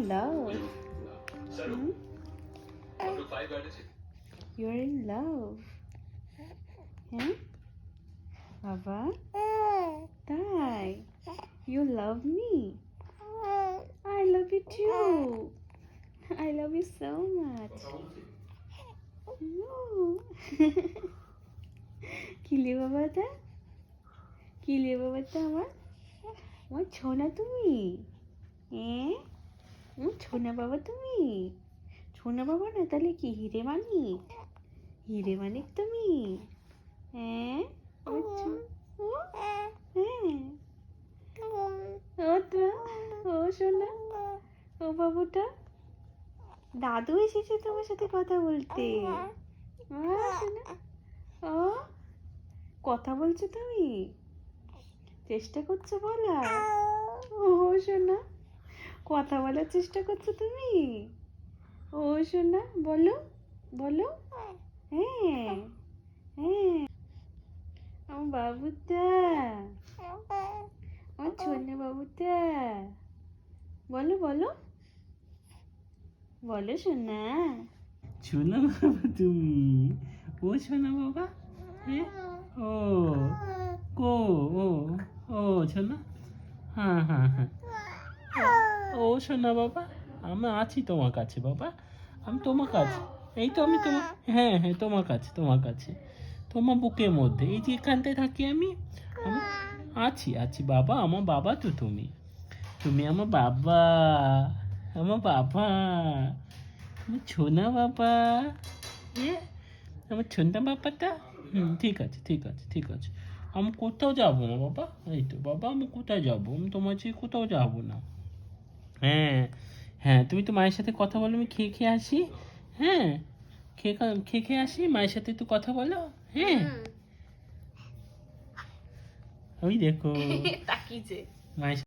love. Hmm? You're in love. হ্যাঁ বাবা তাই you love me. I love you too. I love you so much. কিলে বাবাটা কিলে বাবাটা আমার ছোনা তুমি ছোনা বাবা তুমি ছোনা বাবা না তাহলে কি হিরে মানিক তুমি হ্যাঁ ও তো ও সোনা ও বাবুটা দাদু এসেছে তোমার সাথে কথা বলতে সোনা ও কথা বলছো তুমি চেষ্টা করছো বলা ও সোনা কথা বলার চেষ্টা করছো তুমি ও সোনা বলো বলো হ্যাঁ হ্যাঁ আমার বাবুটা আমার ছোনা বাবুটা বলো বলো বলো সোনা সোনা বাবা তুমি ও সোনা বাবা হ্যাঁ ও কো ও ও সোনা হ্যাঁ হ্যাঁ হ্যাঁ ও সোনা বাবা আমি আছি তোমার কাছে বাবা আমি তোমার কাছে এই তো আমি তোমার হ্যাঁ হ্যাঁ তোমার কাছে তোমার বুকের মধ্যে এই যে এখানটায় থাকি আমি আছি বাবা আমার বাবা তো তুমি আমার বাবা আমার ছোনা বাবা হ্যাঁ আমার ছোনা বাবাটা ঠিক আছে আমি কোথাও যাবো না বাবা এই তো বাবা আমি কোথায় যাবো আমি তোমার চেয়ে কোথাও যাবো না হ্যাঁ হ্যাঁ তুমি তো মায়ের সাথে কথা বলো আমি খেয়ে আসি হ্যাঁ খেয়ে আসি মায়ের সাথে একটু কথা বলো হ্যাঁ ওই দেখো তাকিয়েছে মায়ের